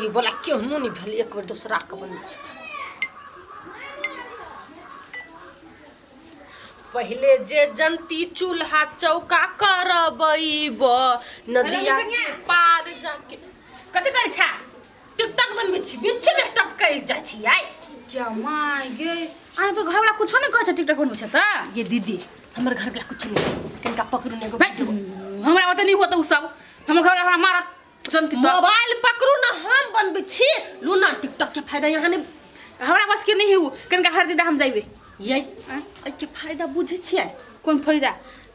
ये बोला क्यों नहीं भेल एक बेर दूसरा के बन पहले जे जनती चूल्हा चौका करबैब नदिया के पार जाके कते करे छा टिकटॉक बनबै छी बीच में टपकै जा छी आइ क्या माय गे आइ तो घर वाला कुछ नहीं कहै छ टिकटॉक बनबै छ त ये दीदी हमर घर वाला कुछ नहीं कनका पकड़ू ने हमरा ओते नहीं होता उ सब हमर घर वाला मारत जनती मोबाइल पकड़ू ना हम बनबै छी लूना टिकटॉक के फायदा यहाँ नहीं हमरा बस के नहीं हो कनका हर दीदा हम जाइबे ये के फायदा बुझे छियै कोन फायदा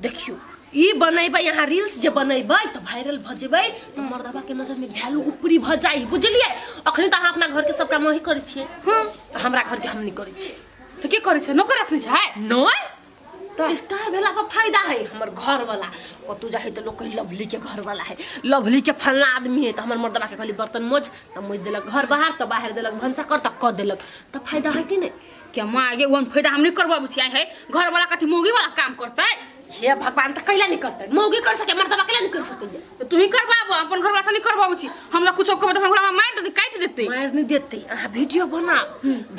देखियो ई बनैबै यहाँ रील्स जे बनैबै तो वायरल भ जेबै तो मर्दबा के नजर में वैल्यू ऊपरी भ जाई बुझलिए अखनी त अहाँ अपना घर के सब काम वही करै छियै हां हमरा घर के हम नहीं करै छियै तो के करै छ नौकर रखने छ नय तो स्टार भेला पर फायदा है हमर घर वाला कतु जाहे तो लोग कहि लवली के घर वाला है लवली के फलना आदमी है तो हमर मर्दबा के कहली बर्तन मोज त मोज देलक घर बाहर त बाहर देलक भंसा कर त क देलक त फायदा है कि नहीं क्या माँ आगे वन फायदा हम नहीं करवाबू छी है घर वाला कथी मौगी वाला काम करता है हे भगवान त कैला नहीं करते मौगी कर सके मर्दबा कैला नहीं कर सके तो तू ही करवाबो अपन घर वाला से नहीं करवाबू छी हमरा कुछो कहबो त हमरा मार देते काट देते मार नहीं देते आ वीडियो बना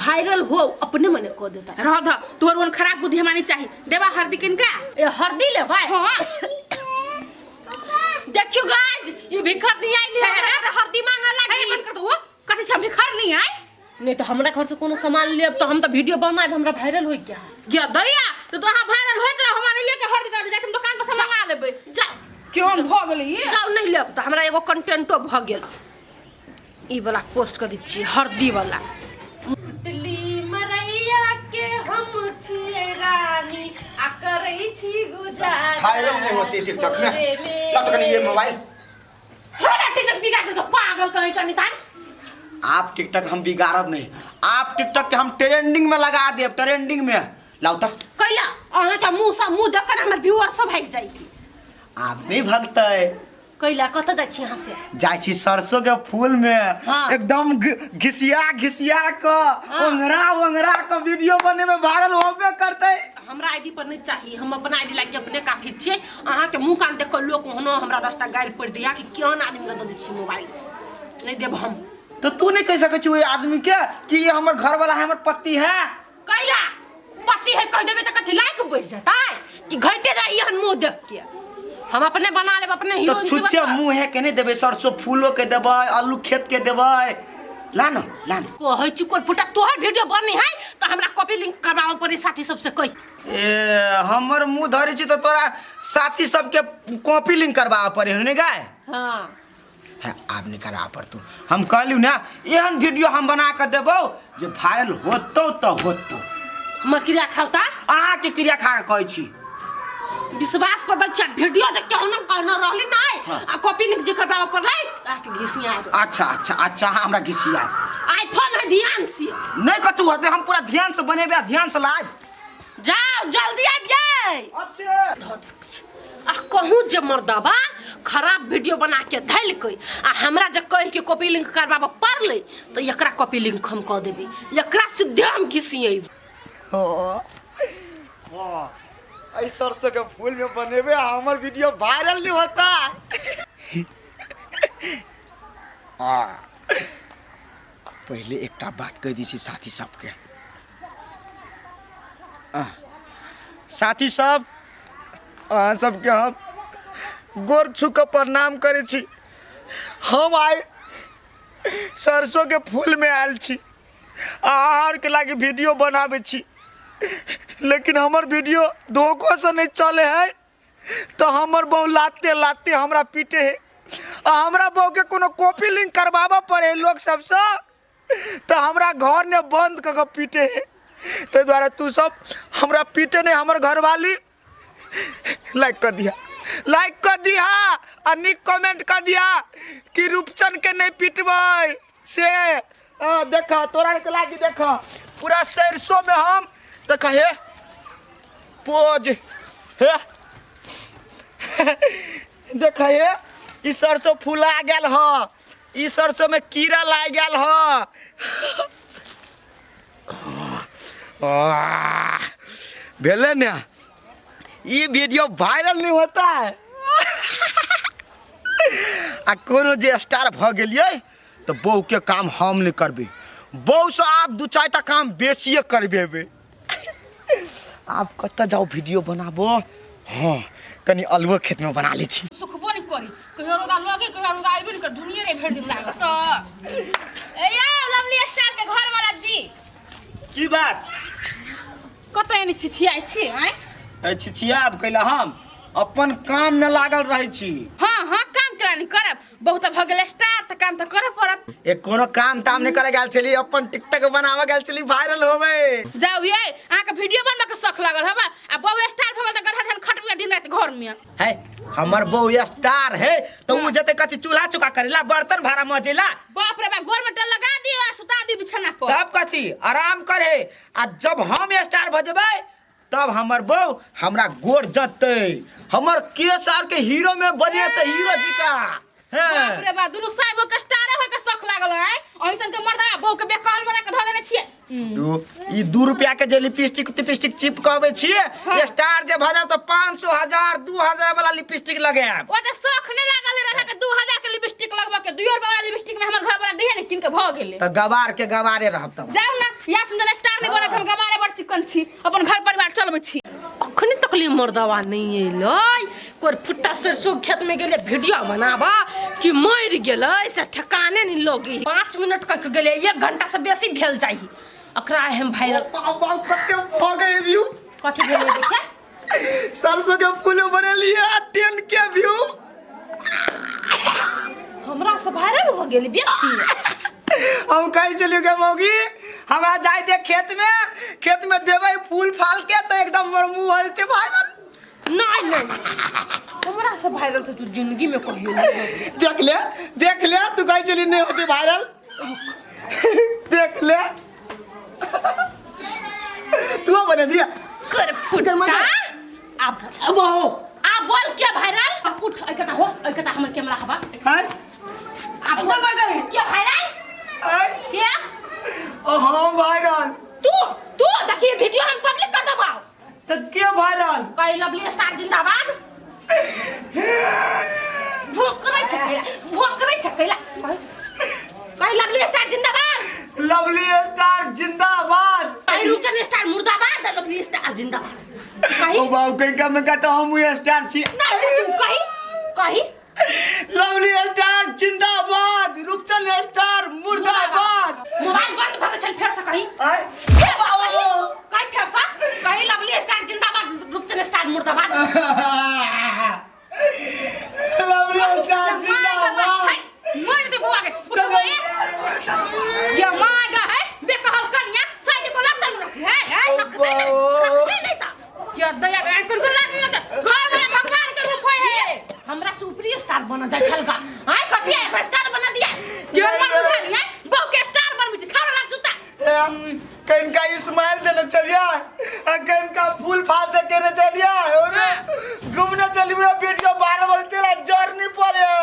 वायरल हो अपने मने को देता रह द तोर वन खराब बुद्धि हमरा नहीं चाहिए देबा हरदी किनका ए हरदी ले भाई हां देखियो गाइस ये भिखार नहीं आई हरदी मांगा लगी बंद कर दो कथी छ भिखार नहीं आई नहीं तो हमरा घर से कोनो सामान लेब तो हम तो वीडियो बनाए हमरा वायरल होई क्या गया दैया तो तोहा वायरल होइत रह हमरा लेके हर दिन जाके हम दुकान पर से मंगा लेबै जा क्यों भ गेली जाओ नहीं लेब तो हमरा एगो कंटेंटो भ गेल ई वाला पोस्ट कर दी छी हरदी वाला मुटली मरैया के हम छिए रानी आ करै छी गुजार वायरल नहीं होती टिकटॉक में ला तो कनी ये मोबाइल हमरा टिकटॉक बिगाड़ दे तो पागल कहीं का नितान आप टिकटॉक हम बिगाड़ब नहीं आप टिकटॉक के हम ट्रेंडिंग में लगा देब ट्रेंडिंग में लाओ त कैला अहाँ के मुंह देख कर हमर व्यूअर सब भाग जाई आप नहीं भगतै कैला कत जाय छी यहां से जाय छी सरसों के फूल में हाँ। एकदम घिसिया के ओंगरा के वीडियो बने में वायरल होबे करतै हमरा आईडी पर नहीं चाहिए हम अपना आईडी लाके अपने काफी छे अहाँ के मुंह कान देख के लोग होनो हमरा 10टा गाइड पड़ दिया कि क्यों आदमी के दे छी मोबाइल नहीं देब हम तो तू नहीं कह सकै छी आदमी के कि ये हमर घर वाला है हमर पति है कैला पति है कह देबे त कथि लाइक बढ़ जाता कि घटे जाई हन मुंह देख के हम अपने बना लेब अपने तो छुच्छे मुंह है के नहीं देबे सरसों फूलो के देबे आलू खेत के देबे ला न कहै छी कोन फुटा तोहर वीडियो बनी है तो हमरा कॉपी लिंक करवाओ पड़ी साथी सबसे कह ए हमर मुंह धरे छी तो तोरा साथी सब के कॉपी लिंक करवाओ पड़े ने गाय हां है आप नहीं करा पर तू हम कहलू ना एहन वीडियो हम बना के देबो जे वायरल होतो तो होतो हमर क्रिया खावता अहाँ के क्रिया खा के कहै छी विश्वास पर बच्चा वीडियो देख के हम कहना रहली नहीं आ कॉपी लिंक जे करवाओ पड़लै आके घिसिया अच्छा हमरा घिसिया आईफोन है ध्यान से नहीं कतू होते हम पूरा ध्यान से बनेबे ध्यान से लाइव जाओ जल्दी आ जाए अच्छा आ कहूँ जे मर्दबा खराब वीडियो बना के धैल के आ हमरा जे कह के कॉपी लिंक करवाबे पड़लै तो एकरा कॉपी लिंक हम कह देबी एकरा सीधे हम घिसिए ऐ सरसों के फूल में बनेबे हमर वीडियो वायरल नहीं होता पहले एकटा बात कह दी साथी सबके साथी सब अहाँ सबके हम गोर छू के प्रणाम करे छी हम आए सरसों के फूल में आयल छी आहार के लागे वीडियो बनाबे छी लेकिन हमर वीडियो धोखो से नहीं चले है तो हमर बहु लाते हमरा पीटे है हमरा बहु के कोनो कॉपी लिंक करवाबा पड़े लोग सबसे तो हमरा घर ने बंद कर पीटे है तो द्वारा तू सब हमरा पीटे नहीं हमर घर वाली लाइक कर दिया और निक कमेंट कर दिया कि रूपचंद के नहीं पिटबै से देखा तोरा के लागी देखा पूरा सरसों में हम देखा हे पोज हे देखा हे ई सरसों फूला गेल ह ई सरसों में कीड़ा लाग गेल ह भेले ने ये वीडियो वायरल नहीं होता है आ कोनो जे स्टार भ गेलिए तो बहू के काम हम नहीं करबे, बहू से आप 2-4टा काम बेसिए करबेबे। आप कत जाओ वीडियो बनाबो? हाँ कनी अलुआ खेत में बना ली छी। सुखबो नहीं करी कहियो रोदा लगे कहियो रोदा आइबे नहीं कर दुनिया रे भेड़ दिन लागत तो ए या लवली स्टार के घर वाला जी की बात कत एनी छिछियाई छी हैं? ए छिछिया अब कैला हम अपन काम में लागल रही छी। हां काम करा नहीं करब बहुत भ गेल स्टार त काम त करे पड़त। एक कोनो काम ताम नहीं करे गेल चली, अपन टिकटॉक बनावे गेल चली, वायरल होवे। जाऊ ये आ के वीडियो बनबे के शौक लागल हबा आ बहु स्टार भ गेल त गधा जन खटबिया दिन रात घर में है। हमर बहू स्टार है तो उ जते कथि चूल्हा चुका करेला, बर्तन भाड़ा मजेला। बाप रे बाप गोर में तेल लगा दियो आ सुता दी बिछना पर तब कथि आराम करे। आ जब हम स्टार भ जेबै तब हमर बहू हमरा गोर जते, हमर केसर के हीरो में बने त हीरो जी का। बाप रे बाप दुनु साइबो के स्टार होय के शौक लागल है। ओइसन के मर्दा बहु के बेकहल बना के ध लेने छिए। तू ई 2 रुपया के जे लिपस्टिक चिपकावे छिए, स्टार जे भजब त 500 1000 2000 वाला लिपस्टिक लगाएब। ओ त शौक नहीं लागल रहा के 2000 के लिपस्टिक लगवा के 2 रुपया वाला लिपस्टिक में हमर घर वाला देहे ने किन के भ गेले त गवार के गवारे रहब तब। जाऊ ना या सुंदर स्टार नहीं बनत हम गवारे बड़ चिकन छी अपन घर परिवार चलबै छी। अखनी तकली मर्दवा नहीं अइलै, कोर फुट्टा सरसों खेत में गेले वीडियो बनाबा कि मर गेलै से ठिकाने नहीं लगी। 5 मिनट कक गेले 1 घंटा से बेसी भेल जाही अकरा हम वायरल। बाप कते भ गए व्यू। कथि भेलै देखे सरसों के फूल बनेलिए 10 के व्यू। हमरा से वायरल हो गेल बेसी। हम कहीं चलियो के मौगी हमरा जाय दे खेत में देबै फूल फाल के तो एकदम मोर मुंह हलते वायरल। नहीं हमरा से वायरल तो तू जिंदगी में कहियो नहीं। देख ले तू कहीं चली नहीं होती वायरल। देख ले तू बना दिया कर फुटा अब बोल क्या वायरल उठ एकटा हो एकटा हमर कैमरा हवा हां अब बोल क्या वायरल क्या ओ हां वायरल तू देखिए वीडियो हम पब्लिक कर दबाओ तो क्या वायरल कई लवली स्टार जिंदाबाद भोकरे छकैला कई लवली स्टार जिंदाबाद लवली स्टार जिंदाबाद कई रुचन स्टार मुर्दाबाद लवली स्टार जिंदाबाद कई ओ बाऊ कहीं का मैं कहता हम स्टार छी ना तू कही लवली स्टार जिंदाबाद रूपचंद स्टार मुर्दाबाद। मोबाइल बंद भर चल फिर से कही कहीं फिर से कहीं लवली स्टार जिंदाबाद रूपचंद स्टार मुर्दाबाद। लवली स्टार जिंदाबाद मोर दे बुआ के उठो ये मागा है बेकहल कन्या साइड को लगता है क्या दया गया कुल कुल लाग घर में भगवान के रूप है। हमरा से ऊपरी स्टार बना जाय छलका हाय कथि है स्टार बना दिया जर्मन बुझानी है बहु के स्टार बनबी छी खाना लाग जूता कहीं का स्माइल देने चलिया कहीं का फूल फाल दे के चलिया घूमने चलिए वीडियो 12 बजते ला जर्नी पर है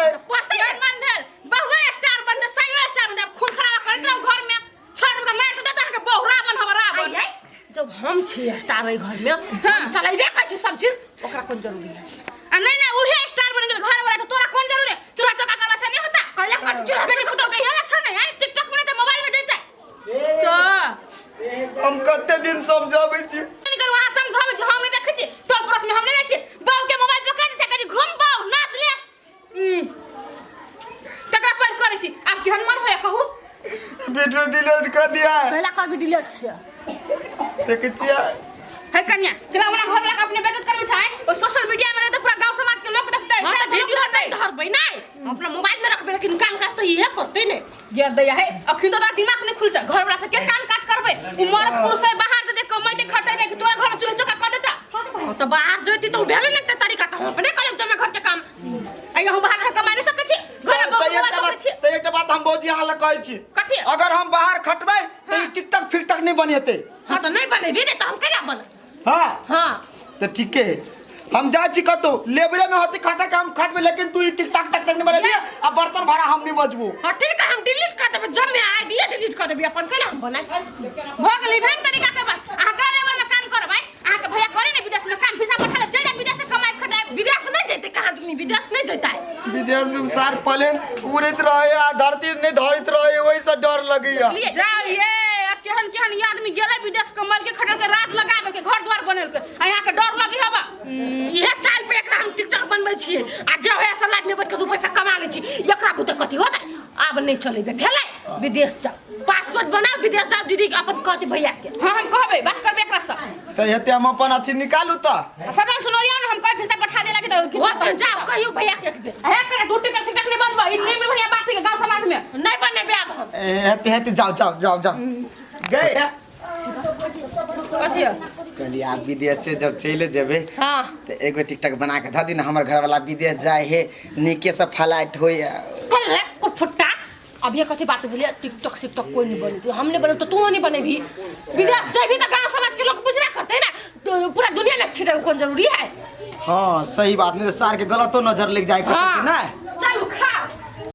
जर्मन भेल बहु स्टार बनते सही स्टार बनते खून खराब करत रहो घर में छोड़ दे मार तो देता के बहु रावण हवा रावण जब हम छी स्टार है घर में चलाइबे कर छी सब चीज ओकरा कोन जरूरी है नहीं उहे स्टार बन गेल घर वाला तो तोरा कौन जरूरी है चूल्हा चौका करवा से नहीं होता कहले कथि चूल्हा बेटी को तो कहिया लक्षण नहीं है टिकटॉक बने तो मोबाइल में देता तो हम कते दिन समझाबै छी नहीं कर वहां समझावे छी हम नहीं देखै छी टोल पड़ोस में हम नहीं रहै छी बाऊ के मोबाइल पकड़ छै कदी घूम बाऊ नाच ले तकरा पर करै छी आप केहन मन होय कहू वीडियो डिलीट कर दिया है पहला कर भी डिलीट से देखिए है कन्या तेरा वाला घर वाला अपने बेइज्जत करबै छै और सोशल मीडिया में तो पूरा गांव समाज के लोग देखतै हां तो वीडियो नहीं धरबै नहीं अपना मोबाइल में रखबे लेकिन काम काज तो इहे करते ने ये दया है अखिन तो दिमाग नहीं खुल छ घर वाला से के काम काज करबै उ मरद पुरुष है बाहर से कमाइते खटै कि तोरा घर में चूल्हा चौका कर देता तो बाहर जइती तो भेले लगता तरीका तो अपने करब जमा घर के काम आइया हम बाहर कमा नहीं सकै छी घर में तो एक बात हम बहुत यहाँ कहै छी कथि अगर हम बाहर खटबै तो टिकटॉक फिकटॉक नहीं बनेते। हां तो नहीं बनेबे नहीं तो हम कैला बन हां तो ठीक है हम जा छी कतो लेबरे में होते खटा काम खटबे लेकिन तू टिकटॉक टक नहीं बनेबे अब बर्तन भाड़ा हम नहीं बचबो। हां ठीक है हम डिलीट कर देबे जब में आईडिया डिलीट कर देबे अपन कैला हम बनाई भ गेलै भेन तरीका के बात आ का लेवल में काम करबै आ के भैया करे ने विदेश में काम वीजा पठा ले जा विदेश से कमाई खटाई विदेश नहीं जइते कहां तुम विदेश नहीं जइता विदेश में सार प्लेन उड़ित रहे आ धरती नहीं धरित रहे वही से डर लगिया। जाओ ये केहन केहन ये आदमी गेले विदेश कमल के खटल के रात लगा के घर द्वार बनल के आ यहाँ के डर लगी हवा। इहे चाल पे एकरा हम टिकटॉक बनबै छियै आ जब ऐसा लाइफ में बैठ के 2 पैसा कमा लै छी एकरा बुते कथी होतै आब नहीं चलेबे भेलै विदेश जा पासपोर्ट बना विदेश जा दीदी के अपन कहते भैया के। हां हम कहबे बात करबे एकरा से तो हेते हम अपन अथी निकालू त सब सुनोरिया न हम कह पैसा पठा देला के तो होत जा कहियो भैया के एक बेर है करे 2 टिकट से तक नहीं बसबा इ नहीं बढ़िया बात है गांव समाज में नहीं बनेबे अब हम हेते हेते जाओ गए कथी कहली आप विदेश से जब चले जेबे हां तो एगो टिकटॉक बना के ध दी ना हमर घर वाला विदेश जाए है नीके से फ्लाइट होय कर रे को फुट्टा अब ये कथी बात बोलिए टिकटॉक सिकटॉक कोई नहीं बने हमने बने तो तू नहीं बने भी विदेश जाबी तो गांव समाज के लोग बुझबे करते ना तो पूरा दुनिया में छिड़े कौन जरूरी है। हाँ सही बात नहीं तो सार के गलतो नजर लग जाए हाँ, ना